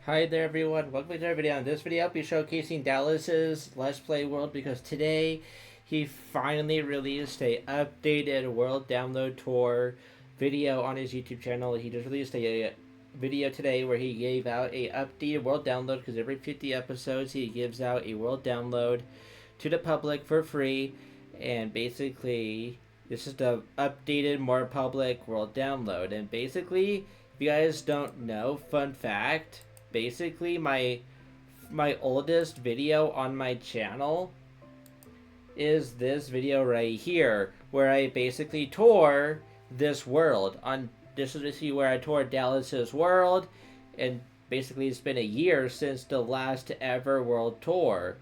Hi there everyone, welcome to our video. In this video I'll be showcasing Dallas's Let's Play world because today he finally released a updated world download tour video on his YouTube channel. He just released a video today where he gave out a updated world download because every 50 episodes he gives out a world download to the public for free, and basically this is the updated more public world download. And basically, if you guys don't know, fun fact, basically my oldest video on my channel is this video right here where I basically tour this world. On this is basically where I toured Dallas's world, and basically it's been a year since the last ever world tour.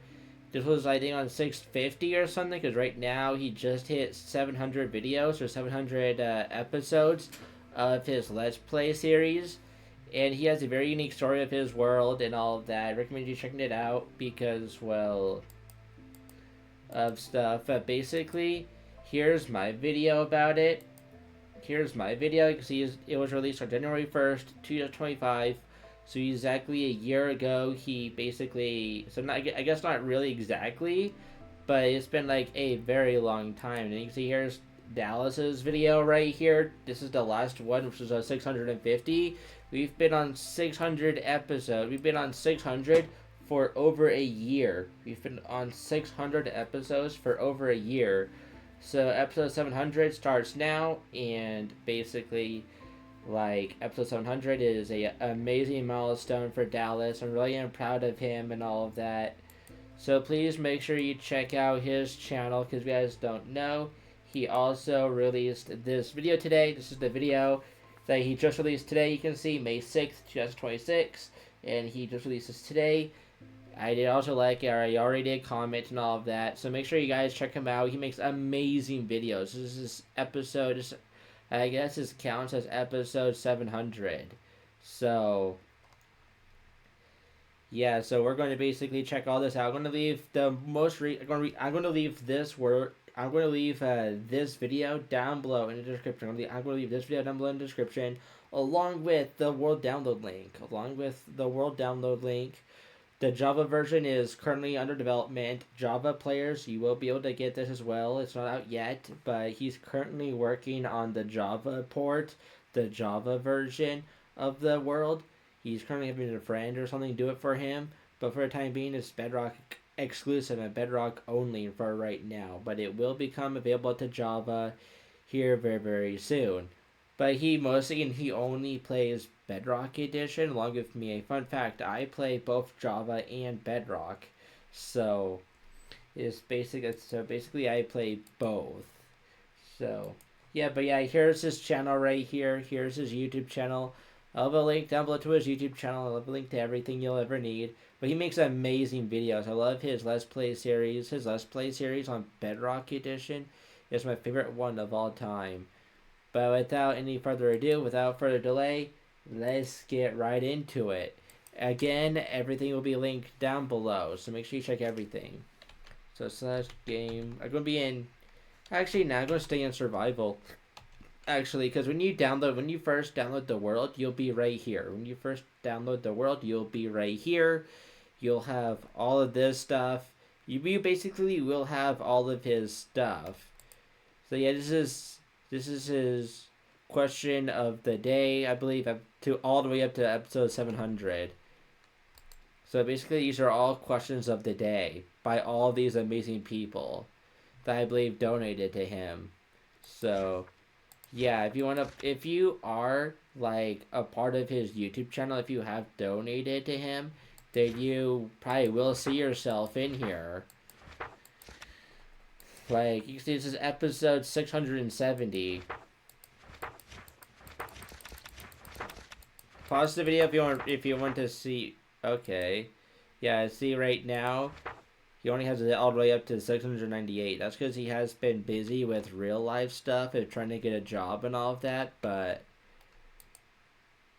This was, I think, on 650 or something, because right now he just hit 700 videos or 700 episodes of his Let's Play series. And he has a very unique story of his world and all of that. I recommend you checking it out because, well, of stuff. But basically, here's my video about it. Here's my video. You can see it was released on January 1st, 2025. So exactly a year ago, he basically, so not, I guess not really exactly, but it's been like a very long time. And you can see here's Dallas's video right here. This is the last one, which is 650. We've been on 600 episodes. We've been on 600 for over a year. We've been on 600 episodes for over a year. So episode 700 starts now, and basically, like, episode 700 is a amazing milestone for Dallas. I'm really proud of him and all of that. So please make sure you check out his channel, because if you guys don't know, he also released this video today. This is the video that he just released today. You can see May 6th, 2026, and he just released this today. I did also like it, or I already did comment and all of that. So make sure you guys check him out. He makes amazing videos. This is episode, I guess this counts as episode 700. So yeah, so we're going to basically check all this out. I'm going to leave the most I'm going to leave this word. I'm going to leave this video down below in the description. I'm going to leave this video down below in the description, along with the world download link. The Java version is currently under development. Java players, you will be able to get this as well. It's not out yet, but he's currently working on the Java port, the Java version of the world. He's currently having a friend or something do it for him, but for the time being, it's Bedrock exclusive and Bedrock only for right now. But it will become available to Java here very, very soon. But he only plays Bedrock Edition along with me. A fun fact, I play both Java and Bedrock. So basically I play both. So yeah, but yeah, here's his channel right here. Here's his YouTube channel. I'll have a link down below to his YouTube channel. I'll have a link to everything you'll ever need. But he makes amazing videos. I love his Let's Play series. His Let's Play series on Bedrock Edition is my favorite one of all time. But without any further ado, without further delay, let's get right into it. Again, everything will be linked down below, so make sure you check everything. So /game. I'm going to be in... Actually, now I'm going to stay in survival. Actually, because when you first download the world, you'll be right here. When you first download the world, you'll be right here. You'll have all of this stuff. You basically will have all of his stuff. So yeah, this is his question of the day, I believe, up to all the way up to episode 700. So basically, these are all questions of the day by all these amazing people that I believe donated to him. So yeah, if you are like a part of his YouTube channel, if you have donated to him, then you probably will see yourself in here. Like, you can see this is episode 670. Pause the video if you want to see. Okay. Yeah, see right now, he only has it all the way up to 698. That's because he has been busy with real life stuff and trying to get a job and all of that, but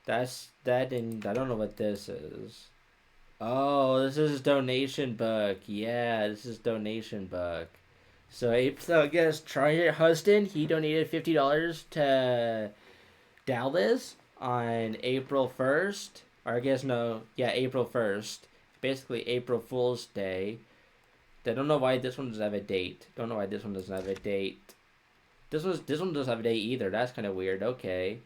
and I don't know what this is. Oh, this is donation book. Yeah, this is donation book. So I guess Charlie Huston, he donated $50 to Dallas on April 1st. or I guess no, yeah, April 1st. Basically April Fool's Day. I don't know why this one doesn't have a date. Don't know why this one doesn't have a date. This one doesn't have a date either. That's kind of weird. Okay.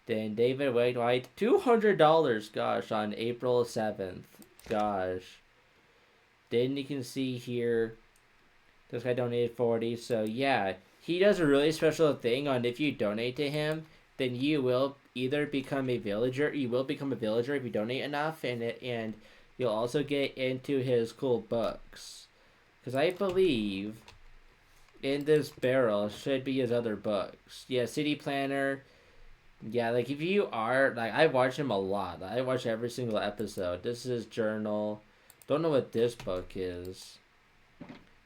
Then David White, $200. Gosh, on April 7th. Gosh. Then you can see here, this guy donated 40. So yeah, he does a really special thing on if you donate to him, then you will either become a villager. You will become a villager if you donate enough, and you'll also get into his cool books. Because I believe in this barrel should be his other books. Yeah, City Planner. Yeah, like if you are, like I watch him a lot. I watch every single episode. This is his journal. Don't know what this book is.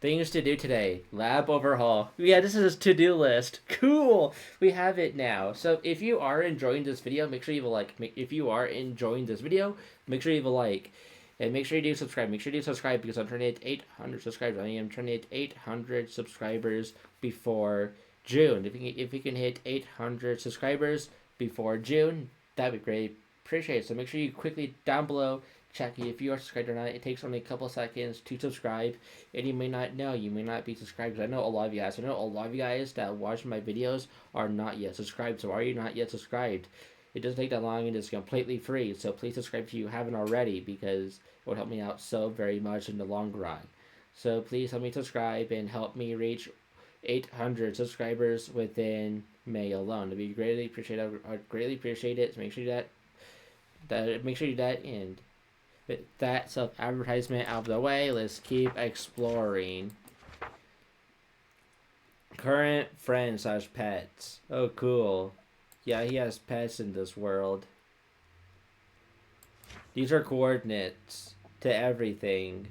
Things to do today. Lab overhaul. Yeah, this is his to-do list. Cool. We have it now. So if you are enjoying this video, make sure you have a like. If you are enjoying this video, make sure you have a like. And make sure you do subscribe. Make sure you do subscribe because I'm trying to hit 800 subscribers. I am trying to hit 800 subscribers before June. If you can hit 800 subscribers before June, that'd be great. Appreciate it. So make sure you quickly down below check if you are subscribed or not. It takes only a couple seconds to subscribe, and you may not know. You may not be subscribed. I know a lot of you guys. I know a lot of you guys that watch my videos are not yet subscribed. So are you not yet subscribed? It doesn't take that long and it's completely free. So please subscribe if you haven't already because it would help me out so very much in the long run. So please help me subscribe and help me reach 800 subscribers within May alone. It'd be greatly appreciated. I'd greatly appreciate it. So make sure you do that. Make sure you do that. And with that self-advertisement out of the way, let's keep exploring. Current friends / pets. Oh, cool. Yeah, he has pets in this world. These are coordinates to everything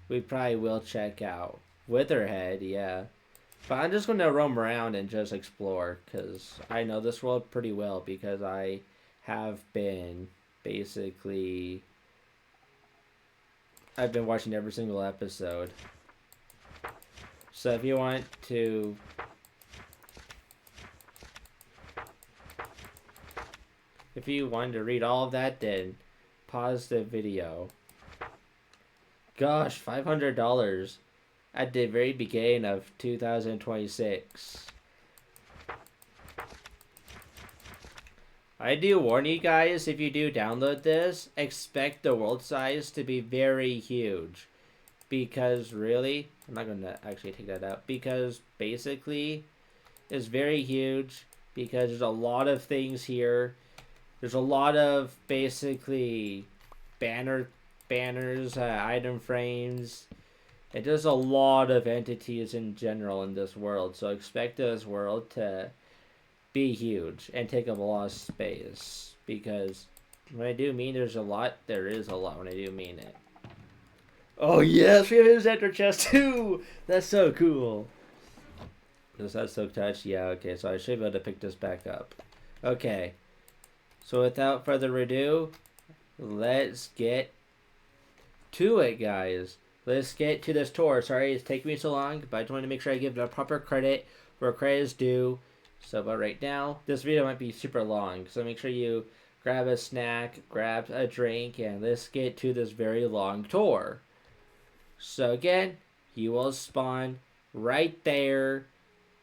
we probably will check out. Witherhead, yeah. But I'm just going to roam around and just explore because I know this world pretty well because I have been basically... I've been watching every single episode. So if you want to... If you wanted to read all of that, then pause the video. Gosh, $500 at the very beginning of 2026. I do warn you guys, if you do download this, expect the world size to be very huge. Because really, I'm not going to actually take that out. Because basically, it's very huge. Because there's a lot of things here. There's a lot of basically banners, item frames. And there's a lot of entities in general in this world. So expect this world to be huge and take up a lot of space. Because when I do mean there's a lot, there is a lot when I do mean it. Oh yes, we have his enter chest too! That's so cool. Does that silk touch? Yeah, okay, so I should be able to pick this back up. Okay. So without further ado, let's get to it, guys. Let's get to this tour. Sorry it's taking me so long, but I just want to make sure I give the proper credit where credit is due. So, but right now, this video might be super long. So make sure you grab a snack, grab a drink, and let's get to this very long tour. So again, you will spawn right there,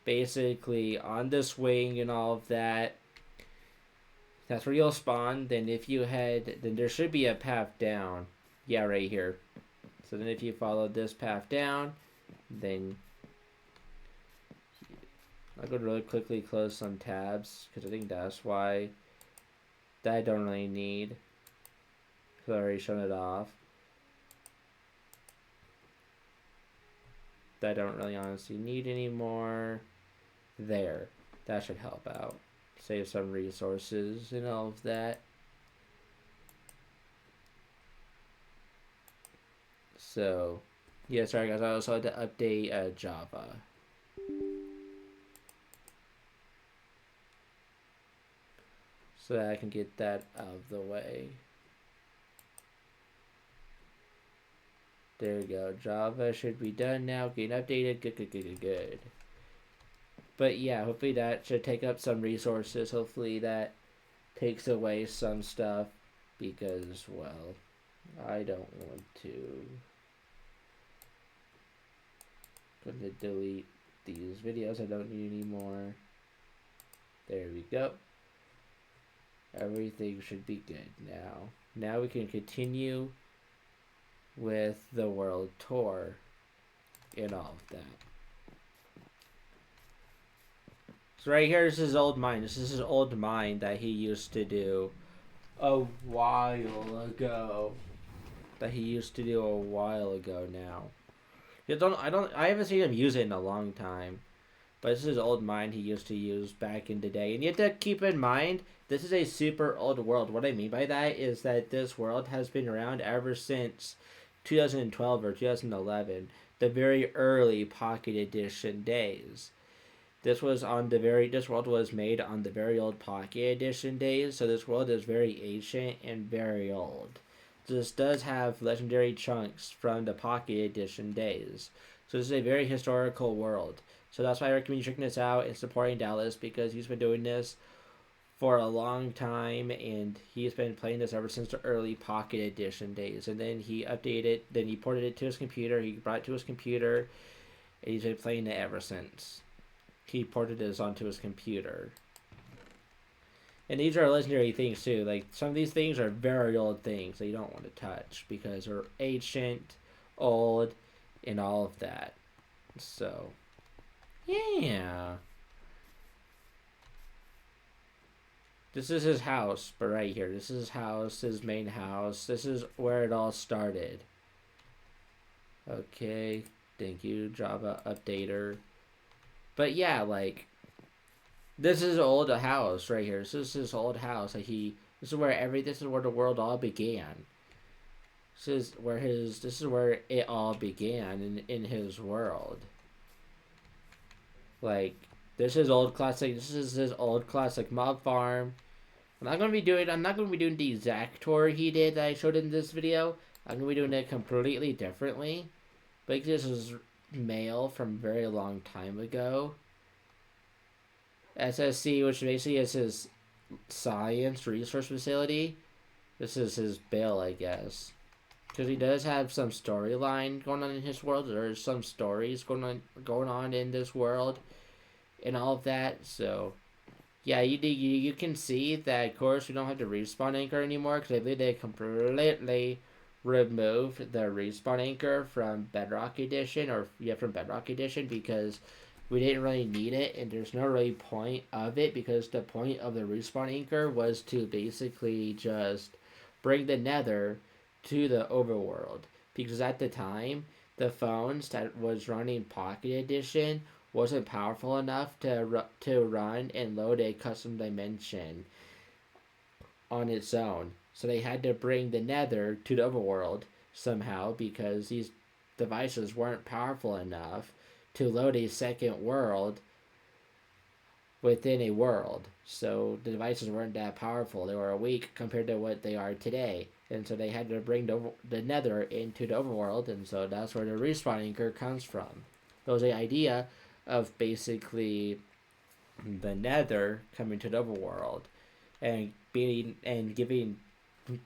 basically on this wing and all of that. That's where you'll spawn. Then if you head, then there should be a path down. Yeah, right here. So then if you follow this path down, then I'll go really quickly close some tabs because I think that's why that I don't really need. Because I already shown it off. That I don't really honestly need anymore. There. That should help out. Save some resources and all of that. So, yeah, sorry guys, I also had to update Java. So that I can get that out of the way. There we go. Java should be done now. Getting updated. Good. But yeah, hopefully that should take up some resources. Hopefully that takes away some stuff. because, well, I don't want to. I'm going to delete these videos I don't need anymore. There we go. Everything should be good now. Now we can continue with the world tour and all of that. So right here is his old mine. This is his old mine that he used to do a while ago. Now. I haven't seen him use it in a long time. But this is old mine he used to use back in the day. And you have to keep in mind, this is a super old world. What I mean by that is that this world has been around ever since 2012 or 2011, the very early Pocket Edition days. This world was made on the very old Pocket Edition days, so this world is very ancient and very old. This does have legendary chunks from the Pocket Edition days. So this is a very historical world. So that's why I recommend you checking this out and supporting Dallas, because he's been doing this for a long time and he's been playing this ever since the early Pocket Edition days. And then he ported it to his computer, he brought it to his computer, and he's been playing it ever since. He ported this onto his computer. And these are legendary things too. Like, some of these things are very old things that you don't want to touch because they're ancient, old, and all of that. So, yeah. This is his house, but right here. This is his house, his main house. This is where it all started. Okay, thank you, Java updater. But yeah, like, this is old house right here. This is his old house. This is where the world all began. This is where it all began in his world. Like, this is his old classic mob farm. I'm not gonna be doing the exact tour he did that I showed in this video. I'm gonna be doing it completely differently. But this is mail from a very long time ago. SSC, which basically is his science resource facility. This is his bill, I guess. Because he does have some storyline going on in his world. There's some stories going on in this world and all of that. So, yeah, you can see that, of course, we don't have the respawn anchor anymore, because I believe they completely removed the respawn anchor from Bedrock Edition, because we didn't really need it, and there's no really point of it, because the point of the respawn anchor was to basically just bring the nether to the overworld. Because at the time, the phones that was running Pocket Edition wasn't powerful enough to run and load a custom dimension on its own. So they had to bring the nether to the overworld somehow, because these devices weren't powerful enough to load a second world within a world. So the devices weren't that powerful. They were weak compared to what they are today. And so they had to bring the nether into the overworld, and so that's where the respawn anchor comes from. It was the idea of basically the nether coming to the overworld and giving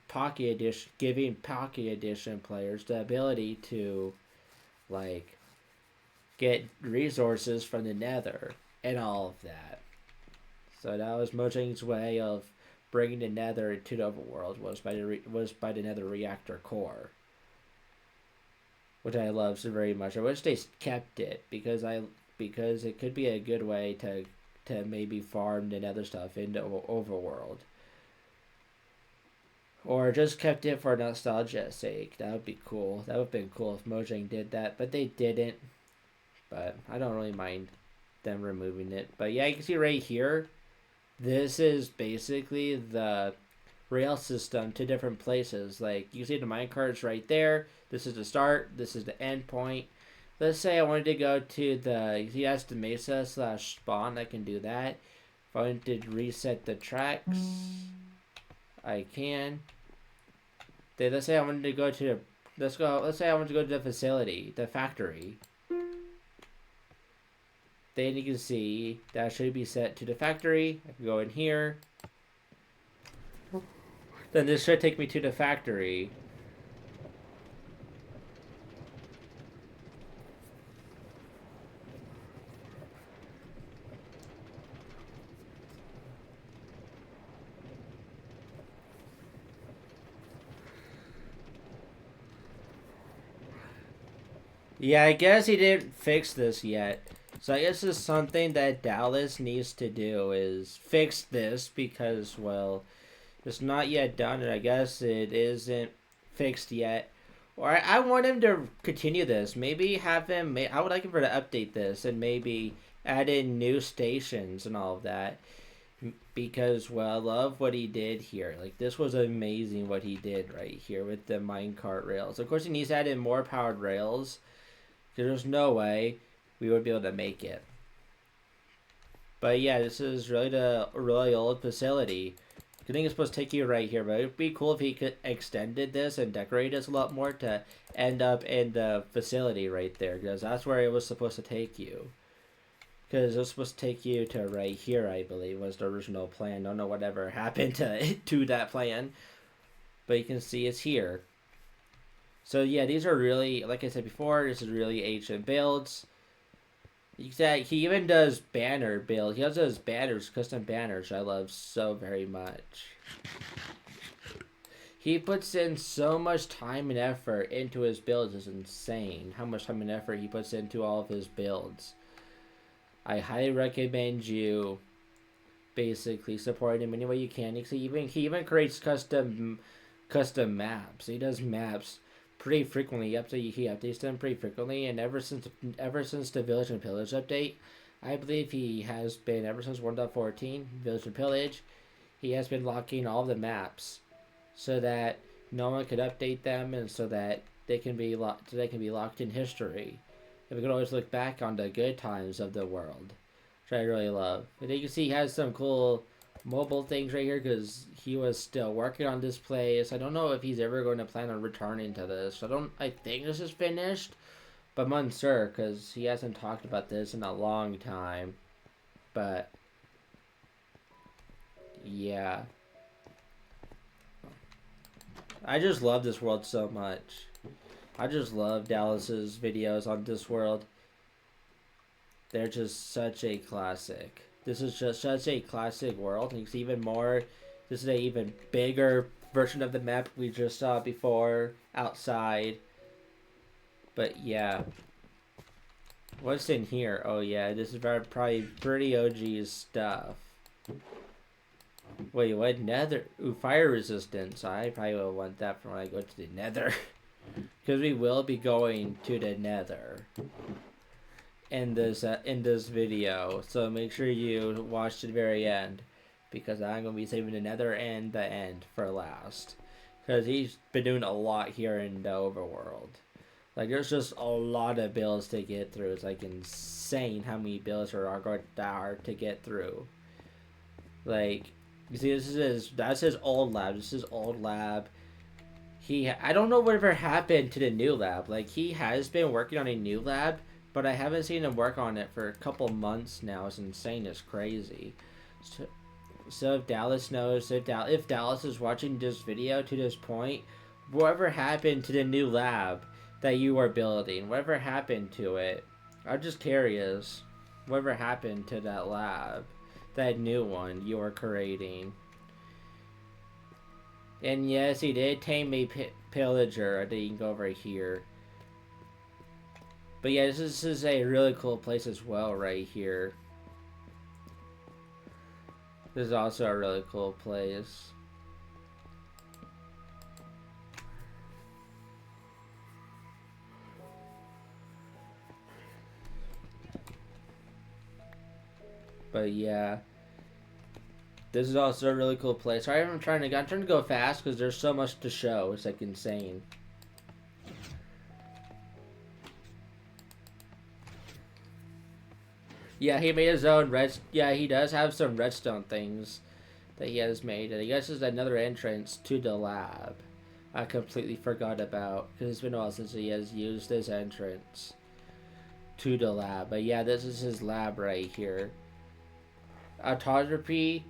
Pocket Edition players the ability to, like, get resources from the nether and all of that. So that was Mojang's way of bringing the nether to the overworld, was by the nether reactor core, which I love so very much. I wish they kept it, because it could be a good way to maybe farm the nether stuff into overworld, or just kept it for nostalgia's sake. That would be cool. That would have been cool if Mojang did that, but they didn't. But I don't really mind them removing it. But yeah, you can see right here, this is basically the rail system to different places. Like, you can see the minecarts right there. This is the start. This is the end point. Let's say I wanted to go to the mesa / spawn. I can do that. If I wanted to reset the tracks, I can. Then let's say I wanted to go to let's say I want to go to the facility, the factory. Then you can see that should be set to the factory. I can go in here. Then this should take me to the factory. Yeah, I guess he didn't fix this yet. So I guess this is something that Dallas needs to do is fix this because, well, it's not yet done, and I guess it isn't fixed yet. Or I want him to continue this. Maybe have him. I would like him to update this and maybe add in new stations and all of that. Because, well, I love what he did here. Like, this was amazing what he did right here with the minecart rails. Of course, he needs to add in more powered rails. Because there's no way we would be able to make it. But yeah, this is really the really old facility. I think it's supposed to take you right here, but it'd be cool if he could extended this and decorate this a lot more to end up in the facility right there, because that's where it was supposed to take you. Because it was supposed to take you to right here, I believe, was the original plan. Don't know whatever happened to that plan, but you can see it's here. So yeah, these are really, like I said before, this is really ancient builds. He even does banner build. He also does banners, custom banners, I love so very much. He puts in so much time and effort into his builds. It's insane how much time and effort he puts into all of his builds. I highly recommend you basically support him any way you can. He even creates custom maps. He does maps pretty frequently. He updates them pretty frequently, and ever since the Village and Pillage update, I believe he has been ever since 1.14 Village and Pillage. He has been locking all the maps so that no one could update them, and so that they can be locked in history. And we can always look back on the good times of the world, which I really love. And you can see he has some cool mobile things right here because he was still working on this place. I don't know if he's ever going to plan on returning to this. I think this is finished, but I'm unsure because he hasn't talked about this in a long time. But yeah, I just love this world so much. I just love Dallas's videos on this world. They're just such a classic. This is just such a classic world. And it's even more. This is an even bigger version of the map we just saw before outside. But yeah. What's in here? Oh yeah, this is probably pretty OG stuff. Wait, what? Nether? Ooh, fire resistance. I probably will want that for when I go to the nether. Because we will be going to the nether in this video, so make sure you watch to the very end, because I'm going to be saving the nether and the end for last, because he's been doing a lot here in the overworld. Like, there's just a lot of builds to get through. It's like insane how many builds there are to get through. Like, you see, that's his old lab. This is his old lab. I don't know whatever happened to the new lab. Like, he has been working on a new lab, but I haven't seen him work on it for a couple months now. It's insane. It's crazy. So if Dallas knows, if Dallas is watching this video to this point, whatever happened to the new lab that you are building, whatever happened to it, I'm just curious. Whatever happened to that lab, that new one you are creating. And yes, he did tame a pillager. I didn't go over here. But yeah, this is a really cool place as well right here. This is also a really cool place. But yeah. This is also a really cool place. Sorry, I'm trying to go fast because there's so much to show. It's like insane. Yeah, he made his own yeah, he does have some redstone things that he has made. And I guess there's another entrance to the lab. I completely forgot about, because it's been a while since he has used this entrance to the lab. But yeah, this is his lab right here. Autotropy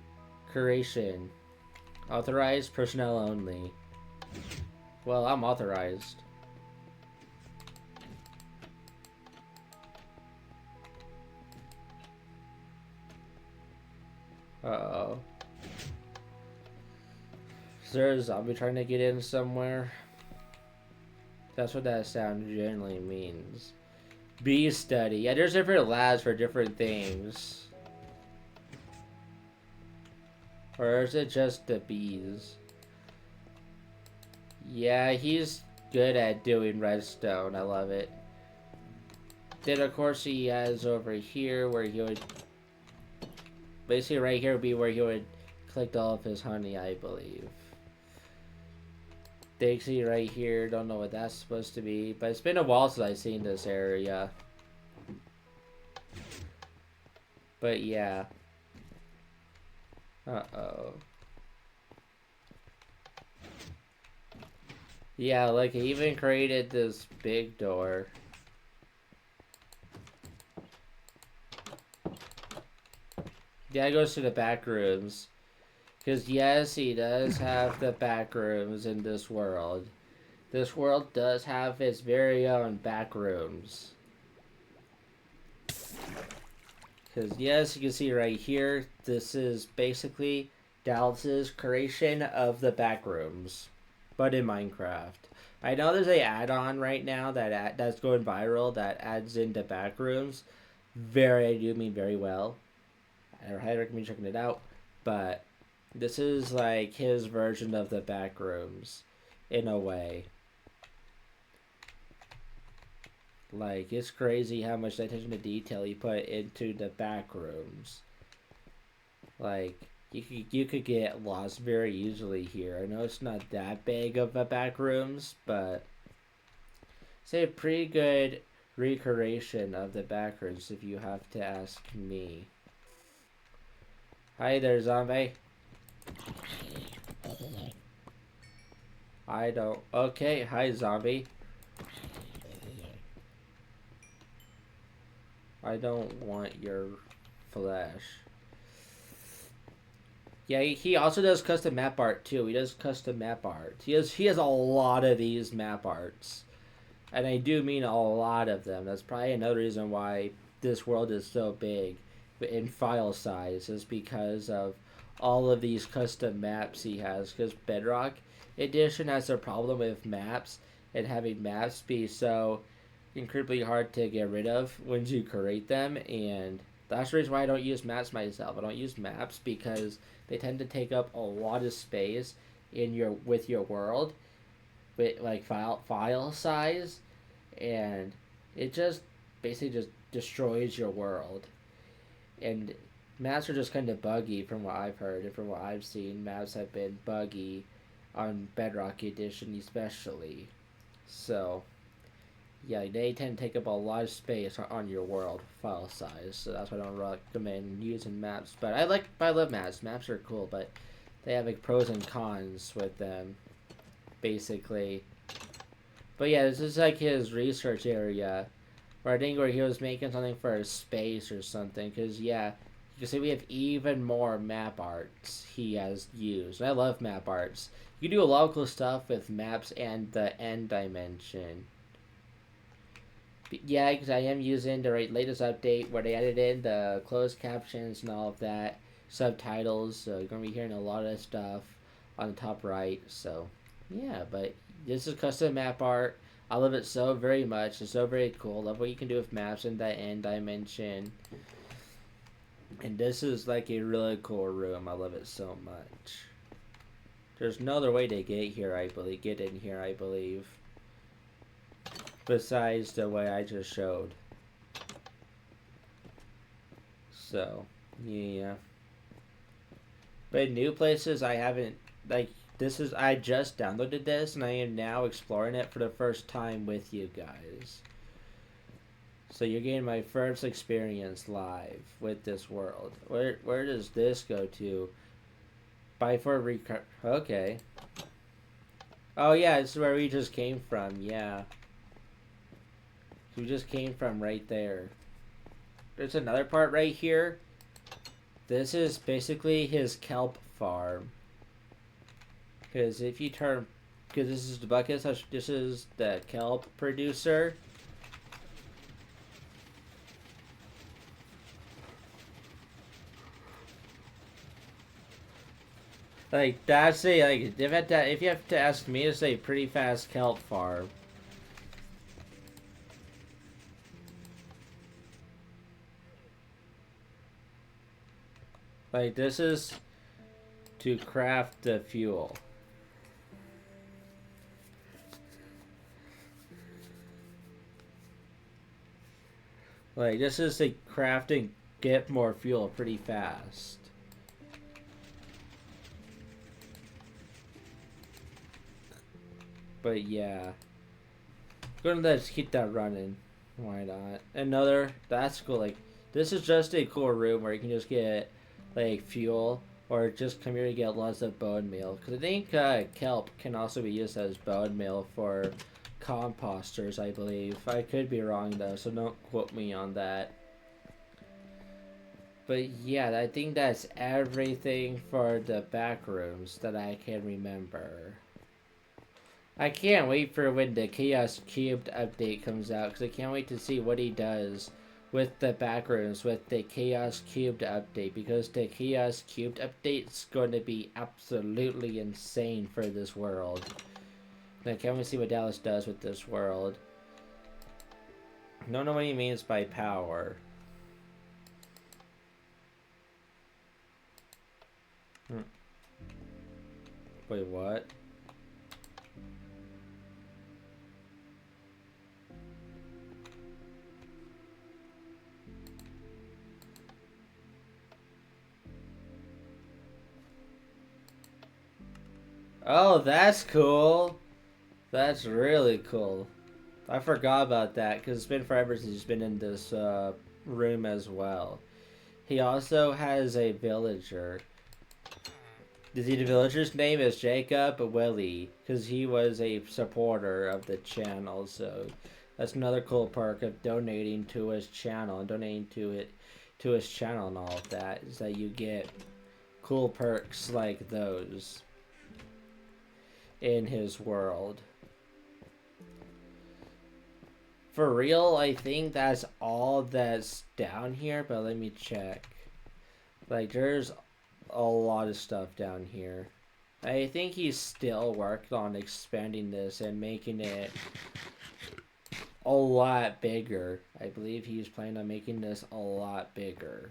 creation. Authorized personnel only. Well, I'm authorized. Uh-oh. Is there a zombie trying to get in somewhere? That's what that sound generally means. Bee study. Yeah, there's different labs for different things. Or is it just the bees? Yeah, he's good at doing redstone. I love it. Then, of course, he has over here where he would... Basically, right here would be where he would collect all of his honey, I believe. Dixie right here. Don't know what that's supposed to be. But it's been a while since I've seen this area. But, yeah. Uh-oh. Yeah, like, he even created this big door. Yeah, it goes to the back rooms. Because, yes, he does have the back rooms in this world. This world does have its very own back rooms. Because, yes, you can see right here, this is basically Dallas's creation of the back rooms. But in Minecraft. I know there's a add-on right now that's going viral that adds into back rooms. I do mean very well. I highly recommend checking it out. But this is like his version of the back rooms, in a way. Like, it's crazy how much attention to detail he put into the back rooms. Like, you could get lost very easily here. I know it's not that big of a back rooms, but it's a pretty good recreation of the back rooms if you have to ask me. Hi there, zombie. I don't... Okay, hi, zombie. I don't want your flesh. Yeah, he also does custom map art too. He does custom map art. He has a lot of these map arts. And I do mean a lot of them. That's probably another reason why this world is so big in file size, is because of all of these custom maps he has. Because Bedrock Edition has a problem with maps and having maps be so incredibly hard to get rid of once you create them, and that's the reason why I don't use maps myself. I don't use maps because they tend to take up a lot of space in your world with like file size, and it just basically just destroys your world. And maps are just kind of buggy from what I've heard and from what I've seen. Maps have been buggy on Bedrock Edition especially. So yeah, they tend to take up a lot of space on your world file size, so that's why I don't recommend using maps. But I love maps. Maps are cool, but they have like pros and cons with them, basically. But yeah, this is like his research area, where I think where he was making something for space or something. Cause yeah, you can see we have even more map arts he has used. And I love map arts. You can do a lot of cool stuff with maps and the end dimension. Yeah, because I am using the latest update where they added in the closed captions and all of that, subtitles. So you're gonna be hearing a lot of stuff on the top right. So yeah, but this is custom map art. I love it so very much. It's so very cool. Love what you can do with maps in that end dimension. And this is like a really cool room. I love it so much. There's no other way to get here. Get in here. I believe. Besides the way I just showed. So, yeah. But new places I haven't, like, I just downloaded this and I am now exploring it for the first time with you guys. So you're getting my first experience live with this world. Where does this go to? Okay. Oh yeah, this is where we just came from, yeah. We just came from right there. There's another part right here. This is basically his kelp farm. Because if you turn, because this is the bucket, this is the kelp producer. Like that's a like if you have to ask me, it's a pretty fast kelp farm. Like this is to craft the fuel. Like this is a crafting get more fuel pretty fast. But yeah. Let's keep that running. Why not? That's cool. Like, this is just a cool room where you can just get, like, fuel. Or just come here to get lots of bone meal. Because I think kelp can also be used as bone meal for composters, I believe. I could be wrong, though, so don't quote me on that. But yeah, I think that's everything for the back rooms that I can remember. I can't wait for when the Chaos Cubed update comes out, because I can't wait to see what he does with the backrooms with the Chaos Cubed update, because the Chaos Cubed update's going to be absolutely insane for this world. And I can't wait to see what Dallas does with this world. I don't know what he means by power. Wait, what? Oh, that's cool. That's really cool. I forgot about that because it's been forever since he's been in this room as well. He also has a villager. The villager's name is Jacob Willie because he was a supporter of the channel. So that's another cool perk of donating to his channel and donating to his channel and all of that is that you get cool perks like those in his world. For real, I think that's all that's down here, but let me check. Like, there's a lot of stuff down here. I think he's still worked on expanding this and making it a lot bigger. I believe he's planning on making this a lot bigger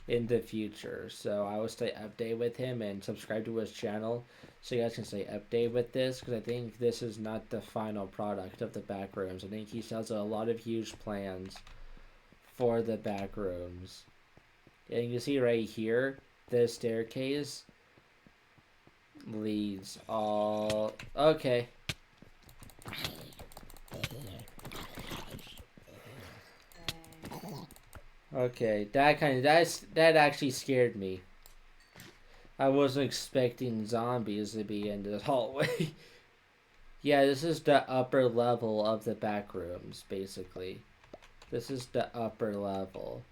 in the future. So I will stay updated with him and subscribe to his channel so you guys can stay updated with this, because I think this is not the final product of the back rooms. I think he has a lot of huge plans for the back rooms. And you can see right here, the staircase leads all... Okay. Okay, that actually scared me. I wasn't expecting zombies to be in this hallway. Yeah, this is the upper level of the back rooms, basically. This is the upper level.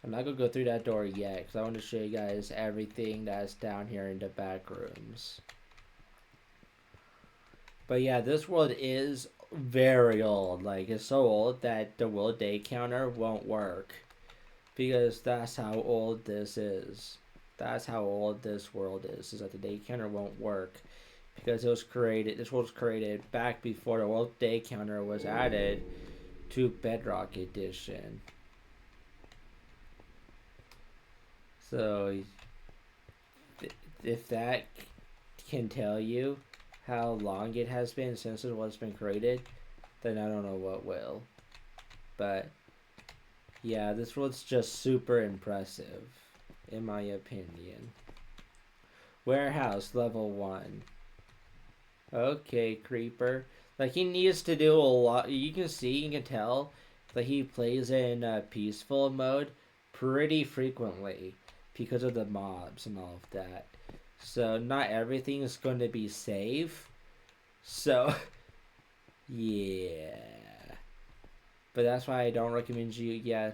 I'm not gonna go through that door yet, because I want to show you guys everything that's down here in the back rooms. But yeah, this world is very old. Like, it's so old that the world day counter won't work. Because that's how old this is. That's how old this world is that the day counter won't work. Because this world was created back before the world day counter was added to Bedrock Edition. So, if that can tell you how long it has been since it was been created, then I don't know what will. But yeah, this world's just super impressive, in my opinion. Warehouse level 1. Okay, creeper. Like, he needs to do a lot. You can tell that he plays in peaceful mode pretty frequently because of the mobs and all of that. So not everything is going to be safe. So yeah. But that's why I don't recommend you. Yeah,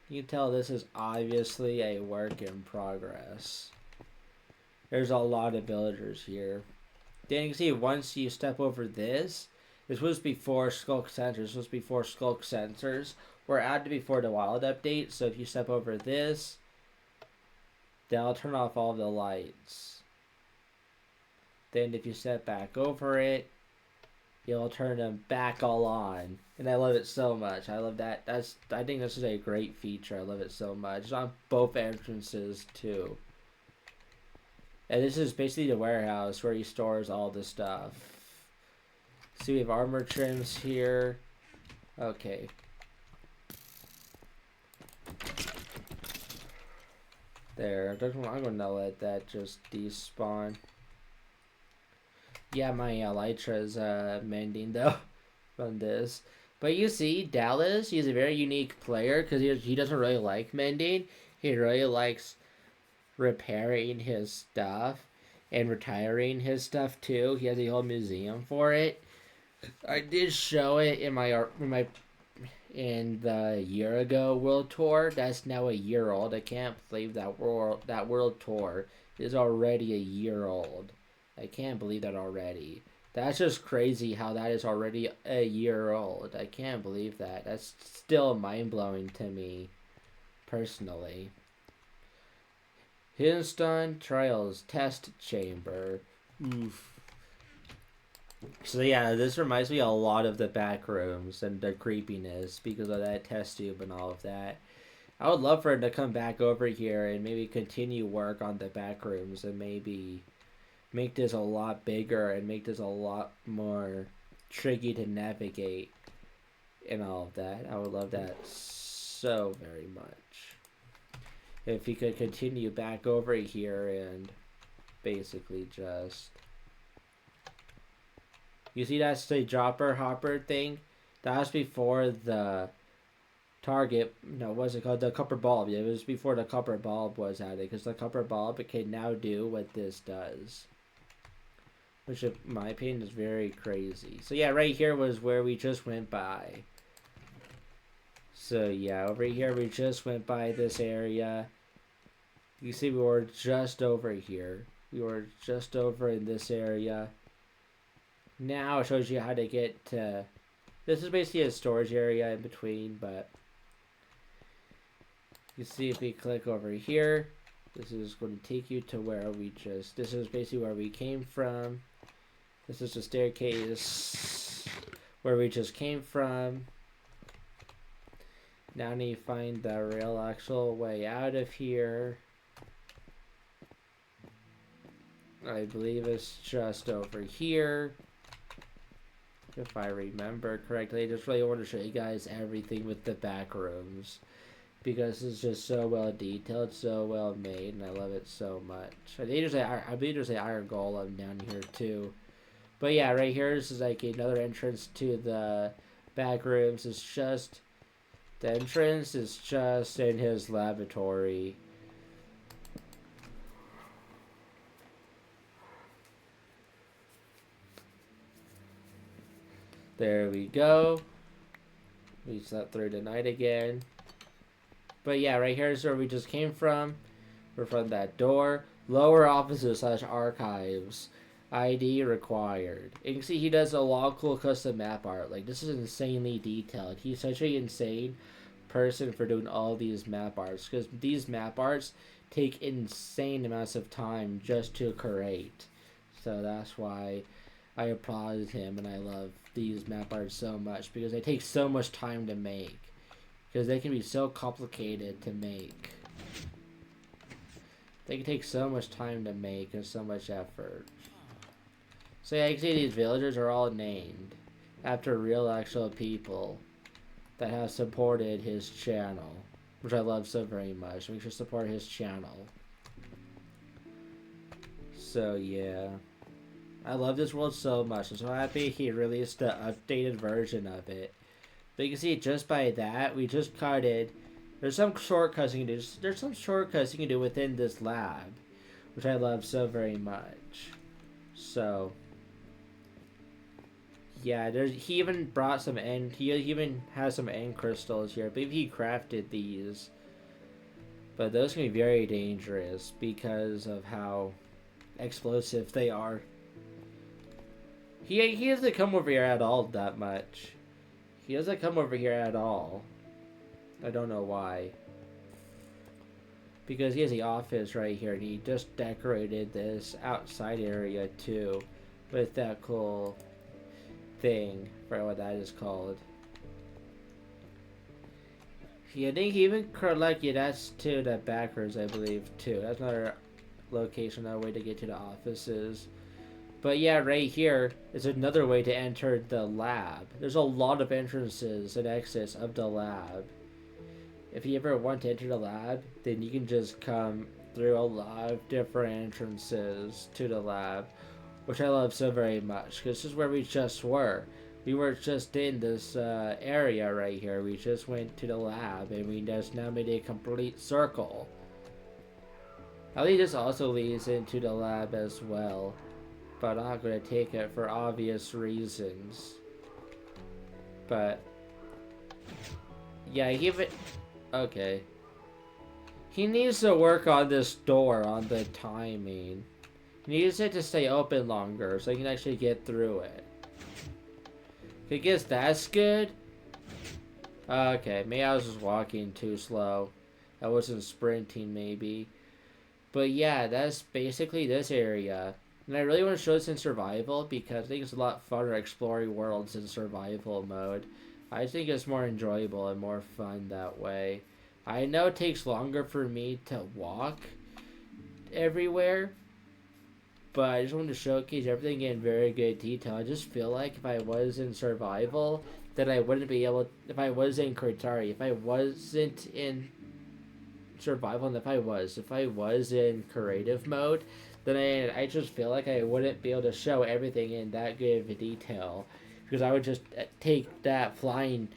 you can tell this is obviously a work in progress. There's a lot of villagers here. Then you can see once you step over this, it's supposed to be 4 skulk sensors. It's supposed to be 4 skulk sensors. Were added before the wild update, so if you step over this, that'll turn off all the lights. Then if you step back over it, you'll turn them back all on. And I love it so much. I love that. I think this is a great feature. I love it so much. It's on both entrances too. And this is basically the warehouse where he stores all the stuff. See, we have armor trims here. Okay. There. I'm going to let that just despawn. Yeah, my Elytra's mending though from this. But you see, Dallas, he's a very unique player because he doesn't really like mending. He really likes repairing his stuff and retiring his stuff too. He has a whole museum for it. I did show it in the year ago world tour. That's now a year old. I can't believe that world tour is already a year old. I can't believe that already. That's just crazy how that is already a year old. I can't believe that. That's still mind-blowing to me, personally. Hidden Stone Trials Test Chamber. Oof. So yeah, this reminds me a lot of the back rooms and the creepiness because of that test tube and all of that. I would love for it to come back over here and maybe continue work on the back rooms and maybe make this a lot bigger and make this a lot more tricky to navigate and all of that. I would love that so very much. If he could continue back over here and basically just... You see that's the dropper hopper thing? That was before the target... No, what's it called? The copper bulb. Yeah, it was before the copper bulb was added because the copper bulb can now do what this does. Which, in my opinion, is very crazy. So, yeah, right here was where we just went by. So, yeah, over here we just went by this area. You see we were just over here. We were just over in this area. Now it shows you how to get to... This is basically a storage area in between, but... You see if we click over here, this is going to take you to where we just... This is basically where we came from. This is the staircase where we just came from. Now I need to find the real actual way out of here. I believe it's just over here. If I remember correctly. I just really want to show you guys everything with the back rooms. Because it's just so well detailed, so well made, and I love it so much. I believe there's an iron golem down here too. But yeah, right here, this is like another entrance to the back rooms. It's just... The entrance is just in his laboratory. There we go. We slept through the night again. But yeah, right here is where we just came from. We're from that door. Lower offices / archives. ID required. And you can see he does a lot of cool custom map art. Like, this is insanely detailed. He's such an insane person for doing all these map arts. Because these map arts take insane amounts of time just to create. So that's why I applaud him and I love these map arts so much. Because they take so much time to make. Because they can be so complicated to make. They can take so much time to make and so much effort. So yeah, you can see these villagers are all named after real actual people that have supported his channel. Which I love so very much. Make sure to support his channel. So yeah. I love this world so much. I'm so happy he released the updated version of it. But you can see just by that, we just cut it. There's some shortcuts you can do. There's some shortcuts you can do within this lab. Which I love so very much. So... Yeah, he even brought some end. He even has some end crystals here. I believe he crafted these. But those can be very dangerous because of how explosive they are. He doesn't come over here at all that much. He doesn't come over here at all. I don't know why. Because he has the office right here, and he just decorated this outside area too, with that cool thing. I forgot what that is called. Yeah, I think he even collected that's to the backers, I believe, too. That's another location, another way to get to the offices. But yeah, right here is another way to enter the lab. There's a lot of entrances and exits of the lab. If you ever want to enter the lab, then you can just come through a lot of different entrances to the lab, which I love so very much, because this is where we just were. We were just in this area right here. We just went to the lab, and we just now made a complete circle. I believe this also leads into the lab as well, but I'm not going to take it for obvious reasons. But yeah, give it. Okay. He needs to work on this door, on the timing. He needs it to stay open longer so he can actually get through it. I guess that's good. Okay, maybe I was just walking too slow. I wasn't sprinting, maybe. But yeah, that's basically this area. And I really want to show this in survival because I think it's a lot funner exploring worlds in survival mode. I think it's more enjoyable and more fun that way. I know it takes longer for me to walk everywhere, but I just wanted to showcase everything in very good detail. I just feel like if I was in survival, then I wouldn't be able. If I was in if I wasn't in survival, and if I was in creative mode, then I just feel like I wouldn't be able to show everything in that good of detail, because I would just take that flying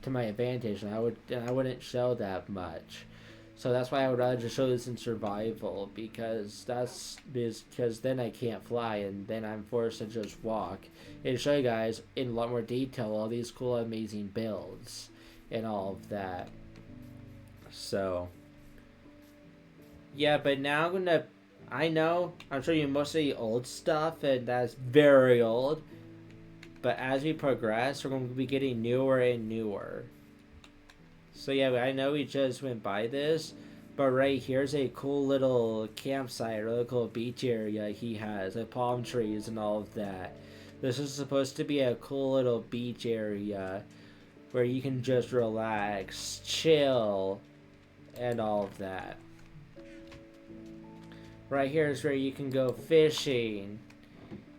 to my advantage, and I wouldn't show that much. So that's why I would rather just show this in survival, because then I can't fly, and then I'm forced to just walk and show you guys in a lot more detail all these cool, amazing builds and all of that. So yeah, but now I know I'm showing you mostly old stuff, and that's very old. But as we progress, we're going to be getting newer and newer. So yeah, I know we just went by this, but right here's a cool little campsite, a really cool beach area he has, with palm trees and all of that. This is supposed to be a cool little beach area where you can just relax, chill, and all of that. Right here is where you can go fishing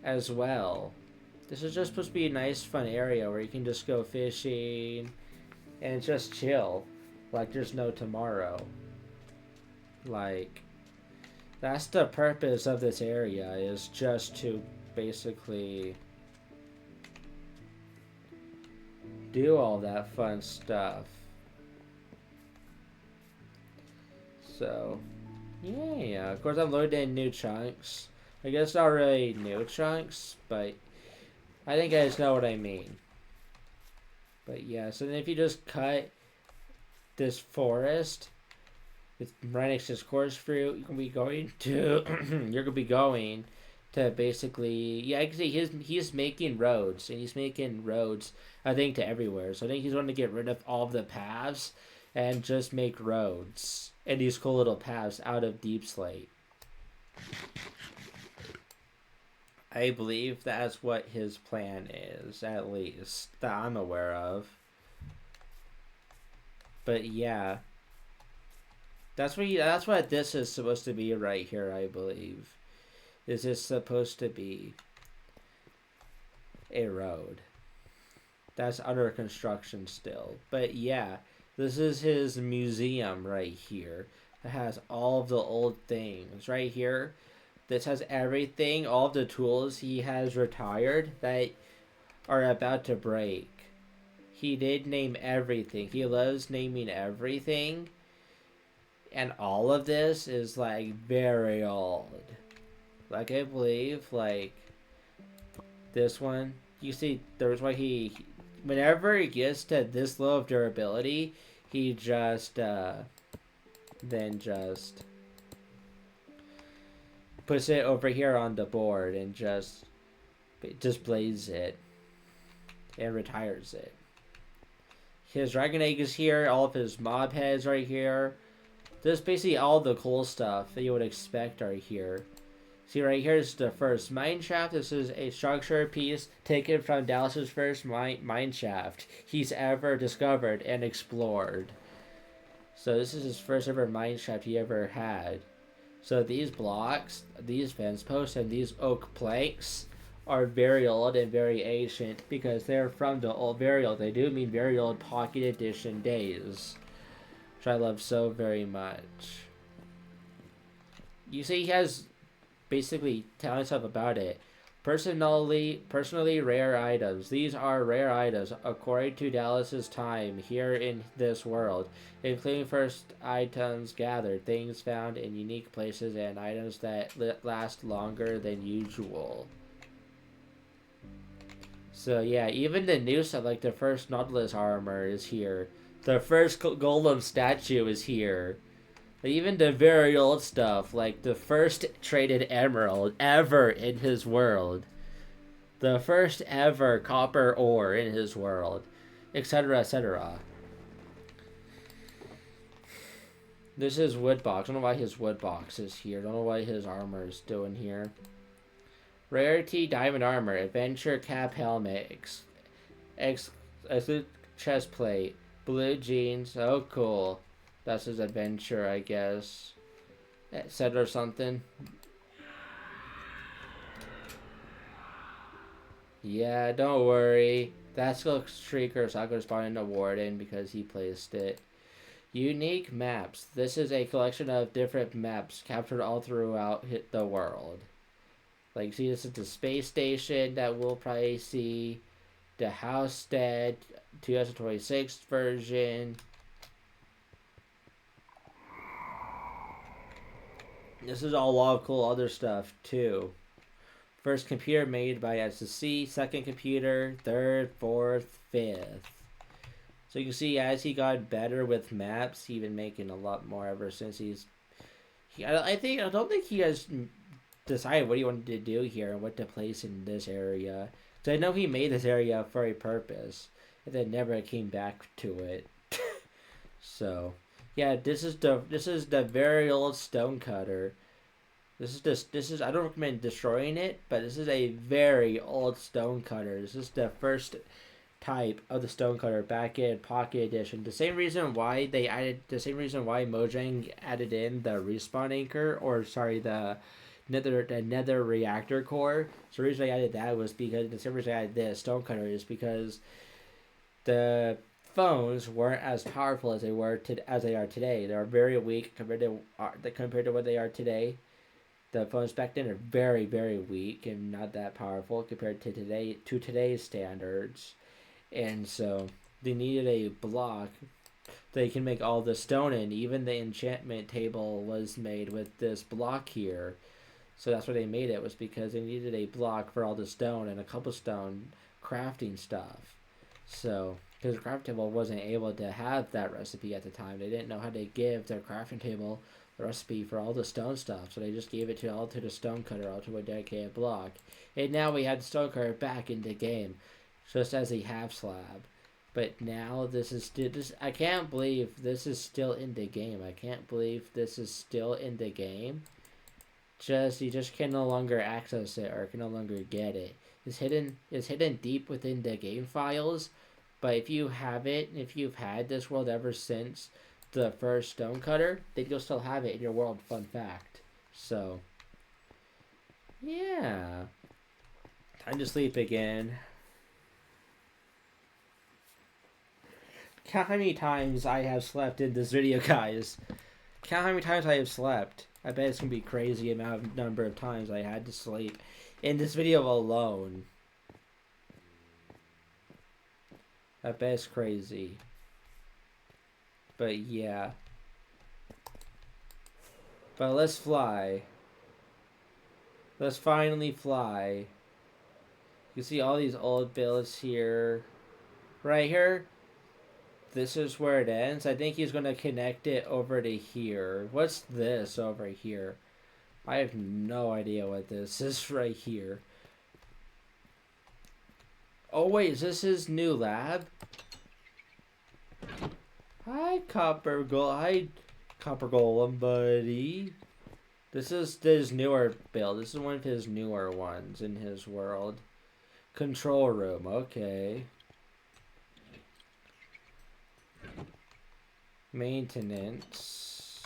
as well. This is just supposed to be a nice, fun area where you can just go fishing and just chill like there's no tomorrow. Like, that's the purpose of this area, is just to basically do all that fun stuff. So, yeah, of course I'm loading in new chunks. I guess not really new chunks, but I think I just know what I mean. But yeah, so then if you just cut this forest, it's right next to this course fruit, you're gonna be going to basically, yeah, I can see he's making roads, and he's making roads, I think, to everywhere. So I think he's going to get rid of all of the paths and just make roads and these cool little paths out of Deep Slate. I believe that's what his plan is, at least, that I'm aware of. But yeah, that's what this is supposed to be right here, I believe. This is supposed to be a road that's under construction still. But yeah, this is his museum right here. It has all of the old things right here. This has everything, all of the tools he has retired that are about to break. He did name everything. He loves naming everything. And all of this is, like, very old. Like, I believe, like, this one, you see, there's why whenever he gets to this low of durability, he just, puts it over here on the board and just displays it and retires it. His dragon egg is here. All of his mob heads right here. This basically all the cool stuff that you would expect are here. See right here is the first mine shaft. This is a structure piece taken from Dallas's first mine shaft he's ever discovered and explored. So this is his first ever mine shaft he ever had. So these blocks, these fence posts, and these oak planks are very old and very ancient because they're from the old, very old. They do mean very old Pocket Edition days, which I love so very much. You see, he has basically telling stuff about it. Personally rare items. These are rare items according to Dallas's time here in this world, including first items gathered, things found in unique places, and items that last longer than usual. So yeah, even the new stuff like the first Nautilus armor is here. The first Golem statue is here. Even the very old stuff, like the first traded emerald ever in his world. The first ever copper ore in his world. Etc, etc. This is Woodbox. I don't know why his Woodbox is here. I don't know why his armor is still in here. Rarity Diamond Armor. Adventure Cap Helmet. Chest Plate. Blue Jeans. Oh, cool. That's his adventure, I guess. Etc. or something. Yeah, don't worry. That's Silk Streaker's not going to spawn in the Warden because he placed it. Unique maps. This is a collection of different maps captured all throughout the world. Like, see, this is the space station that we'll probably see. The Housestead 2026 version. This is all a lot of cool other stuff, too. First computer made by SSC, second computer, third, fourth, fifth. So you can see as he got better with maps, he's been making a lot more ever since I don't think he has decided what he wanted to do here and what to place in this area. So I know he made this area for a purpose, and then never came back to it. So yeah, this is the very old stonecutter. This is I don't recommend destroying it, but this is a very old stonecutter. This is the first type of the stonecutter back in Pocket Edition. The same reason why Mojang added in the respawn anchor, or sorry, the nether reactor core. So the reason I added that was because the same reason I added this stonecutter is because the phones weren't as powerful as they are today. They are very weak compared to what they are today. The phones back then are very, very weak and not that powerful compared to today's standards. And so they needed a block they can make all the stone in. Even the enchantment table was made with this block here. So that's why they made it, was because they needed a block for all the stone and a cobblestone crafting stuff. So, because the crafting table wasn't able to have that recipe at the time. They didn't know how to give their crafting table the recipe for all the stone stuff. So they just gave it all to the stonecutter, all to a dedicated block. And now we have the stonecutter back in the game, just as a half slab. But now I can't believe this is still in the game. I can't believe this is still in the game. You just can no longer access it or can no longer get it. It's hidden deep within the game files. But if you have it, if you've had this world ever since the first stonecutter, then you'll still have it in your world. Fun fact. So, yeah. Time to sleep again. Count how many times I have slept in this video, guys. Count how many times I have slept. I bet it's going to be crazy number of times I had to sleep in this video alone. I bet it's crazy. But yeah. But let's fly. Let's finally fly. You see all these old builds here. Right here. This is where it ends. I think he's going to connect it over to here. What's this over here? I have no idea what this is right here. Oh wait, is this his new lab? Hi, Copper Golem, buddy. This is his newer build. This is one of his newer ones in his world. Control room, okay. Maintenance.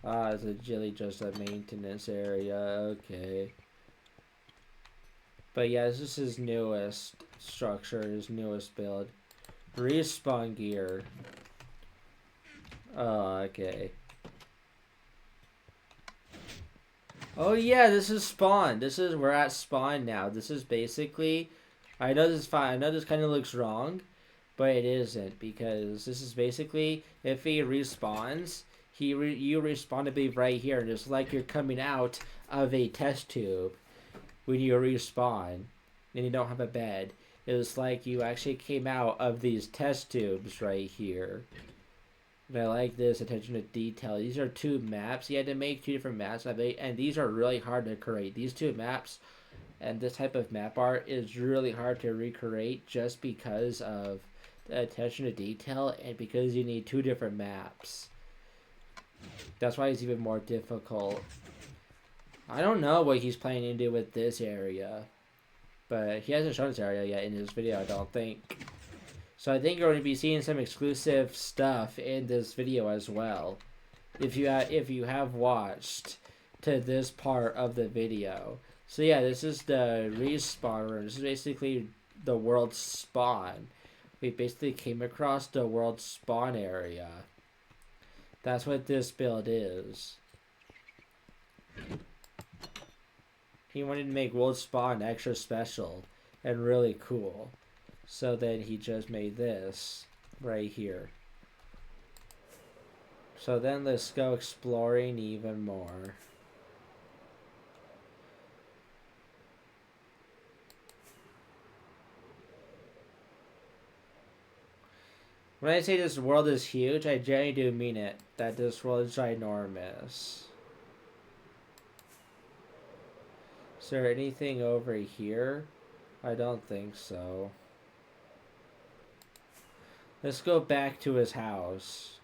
Ah, it's really just a maintenance area, okay. But yeah, this is his newest structure, his newest build. Respawn gear. Oh, okay. Oh yeah, this is spawn. We're at spawn now. This is basically, I know this is fine. I know this kind of looks wrong, but it isn't, because this is basically, if he respawns, you respawn to be right here, and it's like you're coming out of a test tube when you respawn and you don't have a bed. It was like you actually came out of these test tubes right here. And I like this attention to detail. These are two maps. He had to make two different maps, and these are really hard to create. These two maps and this type of map art is really hard to recreate, just because of the attention to detail and because you need two different maps. That's why it's even more difficult. I don't know what he's planning to do with this area, but he hasn't shown this area yet in his video, I don't think. So I think you're going to be seeing some exclusive stuff in this video as well, if you have watched to this part of the video. So yeah, this is the respawn room. This is basically the world spawn. We basically came across the world spawn area. That's what this build is. He wanted to make world spawn extra special and really cool. So then he just made this right here. So then let's go exploring even more. When I say this world is huge, I genuinely do mean it. That this world is ginormous. Is there anything over here? I don't think so. Let's go back to his house.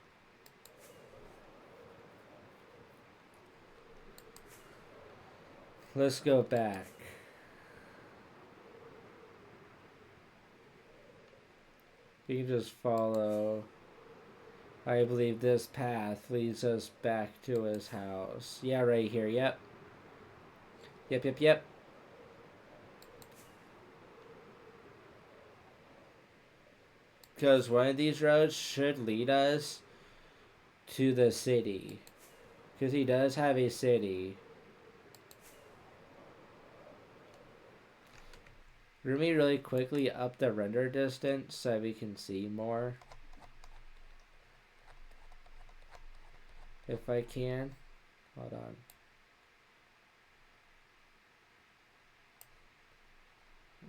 Let's go back. You can just follow. I believe this path leads us back to his house. Yeah, right here. Yep. Yep. Because one of these roads should lead us to the city. Because he does have a city. Let me really quickly up the render distance so we can see more. If I can. Hold on.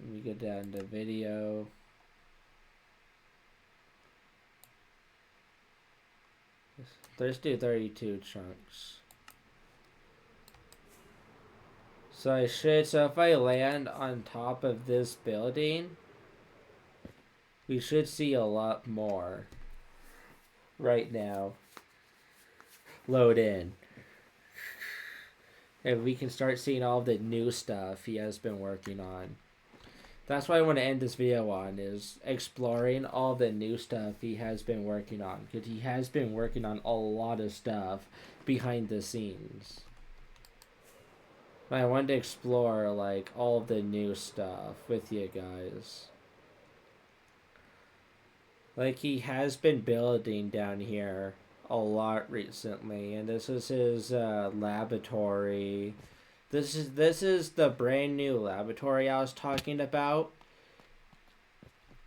Let me get down to video. Let's do 32 chunks. So if I land on top of this building, we should see a lot more right now. Load in. And we can start seeing all the new stuff he has been working on. That's what I want to end this video on, is exploring all the new stuff he has been working on. Because he has been working on a lot of stuff behind the scenes. I wanted to explore like all of the new stuff with you guys. Like, he has been building down here a lot recently, and this is his laboratory. This is the brand new laboratory I was talking about.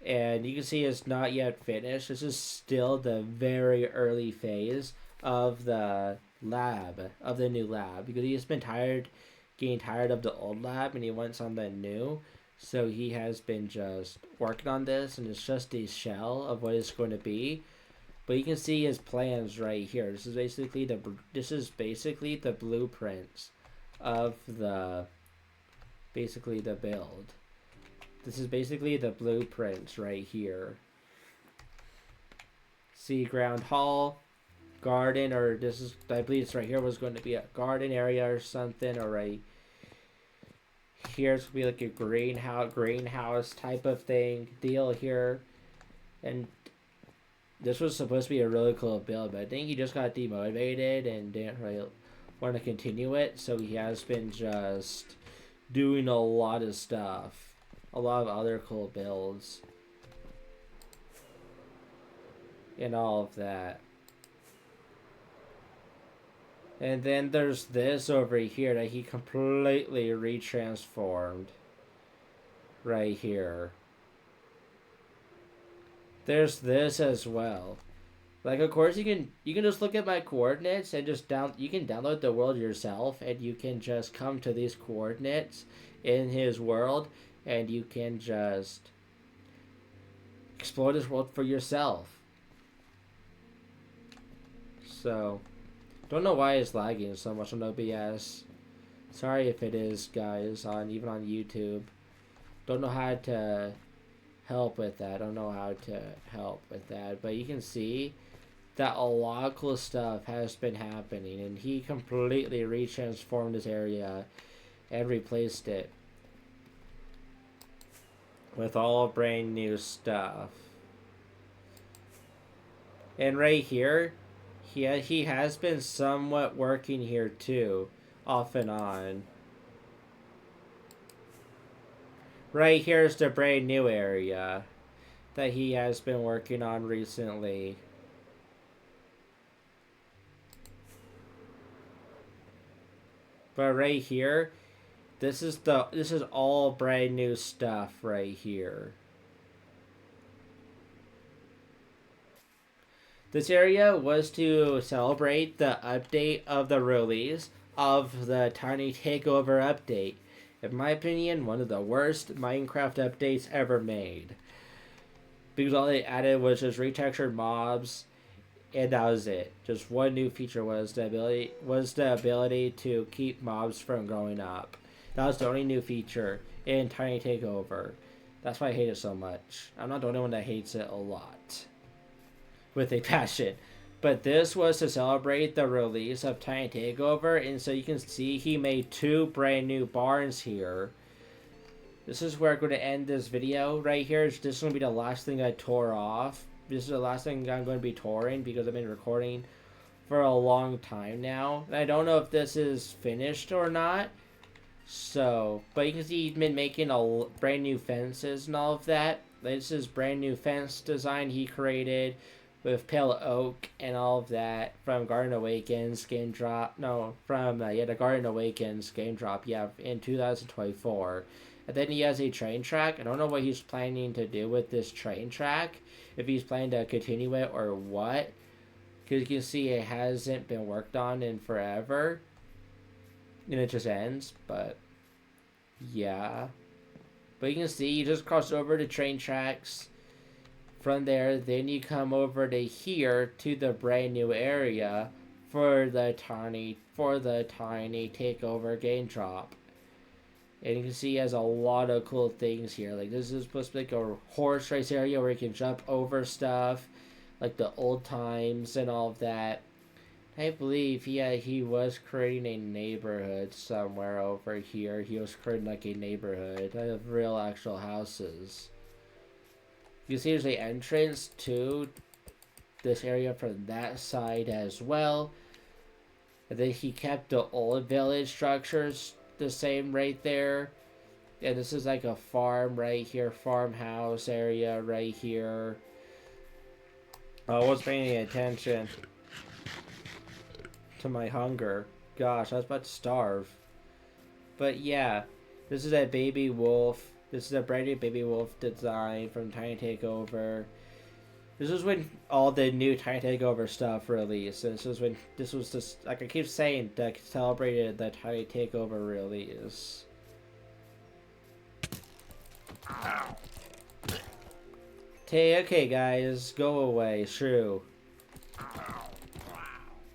And you can see it's not yet finished. This is still the very early phase of the lab, of the new lab, because he's been getting tired of the old lab and he wants something new. So he has been just working on this, and it's just a shell of what it's going to be. But you can see his plans right here. This is basically the blueprints of the build. This is basically the blueprints right here. See, ground hall, garden, or this is, I believe it's right here, was going to be a garden area or something, or right here it's going to be like a greenhouse type of thing deal here. And this was supposed to be a really cool build, but I think he just got demotivated and didn't really want to continue it, so he has been just doing a lot of stuff, a lot of other cool builds and all of that. And then there's this over here that he completely retransformed right here. There's this as well. Like, of course, you can just look at my coordinates and just you can download the world yourself, and you can just come to these coordinates in his world, and you can just explore this world for yourself. So, don't know why it's lagging so much on OBS. Sorry if it is, guys, even on YouTube. Don't know how to help with that. But you can see that a lot of cool stuff has been happening, and he completely retransformed this area and replaced it with all brand new stuff. And right here, he has been somewhat working here too, off and on. Right here is the brand new area that he has been working on recently. But right here, this is all brand new stuff right here. This area was to celebrate the update of the release of the Tiny Takeover update. In my opinion, one of the worst Minecraft updates ever made. Because all they added was just retextured mobs, and that was it. Just one new feature was the ability to keep mobs from growing up. That was the only new feature in Tiny Takeover. That's why I hate it so much. I'm not the only one that hates it a lot. With a passion. But this was to celebrate the release of Tiny Takeover, and so you can see he made 2 brand new barns here. This is where I'm going to end this video right here. This is going to be the last thing I tore off. This is the last thing I'm going to be touring because I've been recording for a long time now. And I don't know if this is finished or not. So, but you can see he's been making brand new fences and all of that. This is brand new fence design he created with pale oak and all of that from Garden Awakens game drop. No, from the Garden Awakens game drop. Yeah, in 2024. And then he has a train track. I don't know what he's planning to do with this train track. If he's planning to continue it or what. Because you can see it hasn't been worked on in forever. And it just ends. But, yeah. But you can see you just cross over to train tracks. From there, then you come over to here to the brand new area for the tiny takeover game drop. And you can see he has a lot of cool things here. Like, this is supposed to be like a horse race area where you can jump over stuff, like the old times and all of that. I believe he was creating a neighborhood somewhere over here. He was creating like a neighborhood of real actual houses. You see there's an entrance to this area from that side as well. And then he kept the old village structures the same right there. And this is like a farm right here, farmhouse area right here. I was paying attention to my hunger. Gosh, I was about to starve. But yeah, this is a baby wolf. This is a brand new baby wolf design from Tiny Takeover. This was when all the new Tiny Takeover stuff released. And this was just, like I keep saying, that celebrated the Tiny Takeover release. Okay guys, go away, shrew.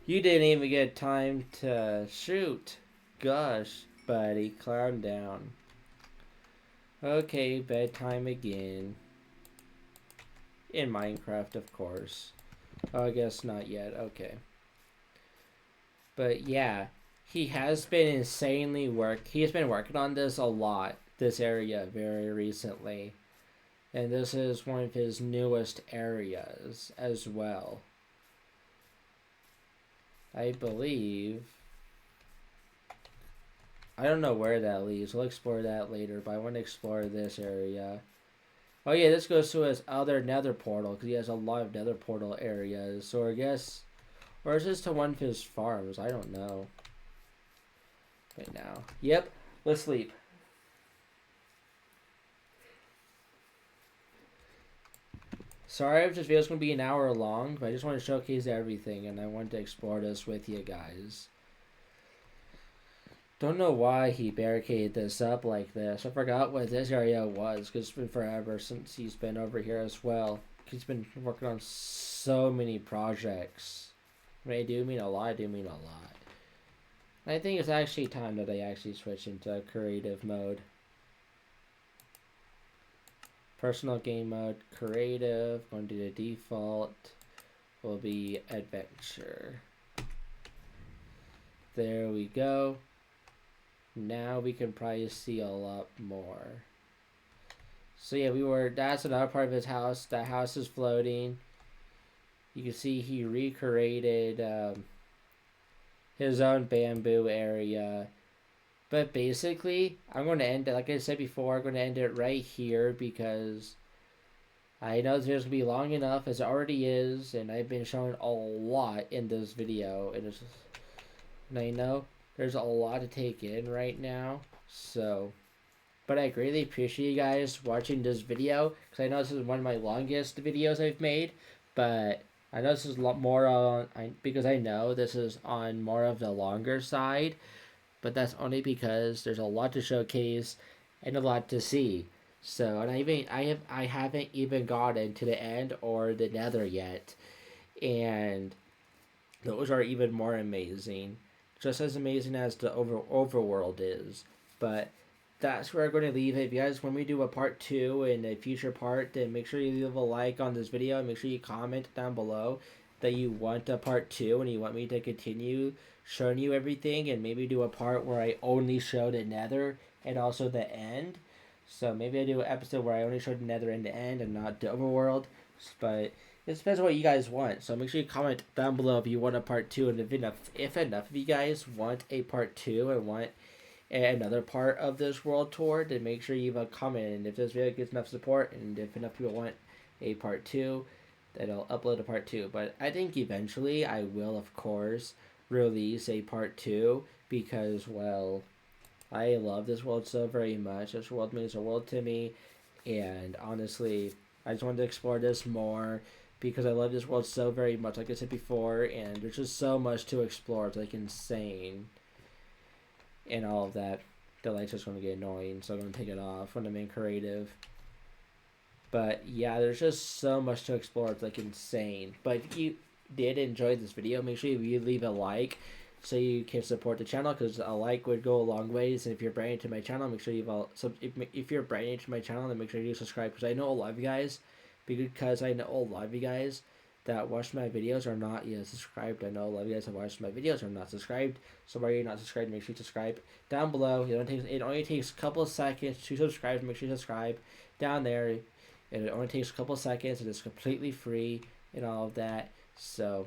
You didn't even get time to shoot. Gosh, buddy, calm down. Okay, bedtime again. In Minecraft, of course. Oh, I guess not yet. Okay. But yeah, he has been insanely He has been working on this a lot. This area very recently, and this is one of his newest areas as well. I believe. I don't know where that leads. We'll explore that later, but I want to explore this area. Oh yeah, this goes to his other nether portal because he has a lot of nether portal areas. So I guess, or is this to one of his farms? I don't know. Right now. Yep. Let's sleep. Sorry if this video is going to be an hour long, but I just want to showcase everything and I want to explore this with you guys. Don't know why he barricaded this up like this. I forgot what this area was because it's been forever since he's been over here as well. He's been working on so many projects. When I do mean a lot, I do mean a lot. I think it's actually time that I actually switch into creative mode. Personal game mode, creative, going to the default, will be adventure. There we go. Now we can probably see a lot more. So yeah, that's another part of his house. That house is floating. You can see he recreated his own bamboo area. But basically, I'm going to end it, like I said before, I'm going to end it right here because I know it's going to be long enough as it already is, and I've been showing a lot in this video, and I know there's a lot to take in right now, so, but I greatly appreciate you guys watching this video, because I know this is one of my longest videos I've made, but I know this is a lot more on, because I know this is on more of the longer side, but that's only because there's a lot to showcase and a lot to see. So, and I haven't even gotten to the end or the nether yet, and those are even more amazing, just as amazing as the overworld is. But that's where I'm going to leave it. If you guys, when we do a part 2 in a future part, then make sure you leave a like on this video and make sure you comment down below that you want a part 2 and you want me to continue showing you everything and maybe do a part where I only show the nether and also the end. So maybe I do an episode where I only show the nether and the end and not the overworld. But it depends on what you guys want. So make sure you comment down below if you want a part 2 and if enough of you guys want a part 2 and want another part of this world tour, then make sure you leave a comment. And if this video gets enough support and if enough people want a part 2, then I'll upload a part 2. But I think eventually I will, of course, release a part 2 because, well, I love this world so very much. This world means the world to me, and honestly, I just wanted to explore this more because I love this world so very much, like I said before, and there's just so much to explore. It's like insane, and all of that. The light's just going to get annoying, so I'm going to take it off when I'm in creative. But yeah, there's just so much to explore. It's like insane. But if you did enjoy this video, make sure you leave a like so you can support the channel, because a like would go a long ways. And if you're brand new to my channel, make sure if you're brand new to my channel, then make sure you subscribe, because I know a lot of you guys that watch my videos are not yet subscribed. I know a lot of you guys that watch my videos are not subscribed. So why you're not subscribed, make sure you subscribe down below. It only takes a couple of seconds to subscribe. Make sure you subscribe down there. And it only takes a couple of seconds, and it's completely free and all of that. So,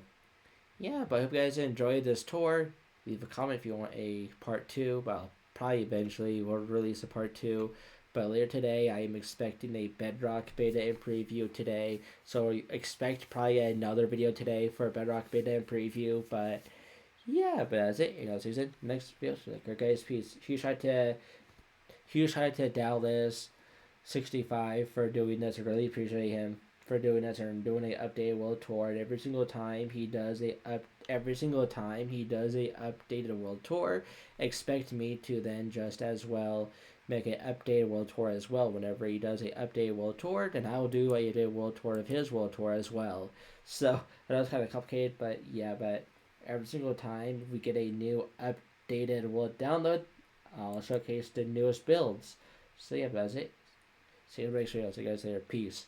yeah, but I hope you guys enjoyed this tour. Leave a comment if you want a part 2. Well, probably eventually we'll release a part 2. But later today, I am expecting a Bedrock beta and preview today. So expect probably another video today for a Bedrock beta and preview. But, yeah, but that's it. You know, Susan, next video. So, guys, peace. Huge shout out to Dallas 65 for doing this. I really appreciate him for doing this and doing a updated world tour. And every single time he does a updated world tour, expect me to then just as well make an updated world tour as well. Whenever he does a updated world tour, then I will do a world tour of his world tour as well. So that was kind of complicated, but yeah, but every single time we get a new updated world download, I'll showcase the newest builds. So yeah, that's it. See you next video. See you guys later. Peace.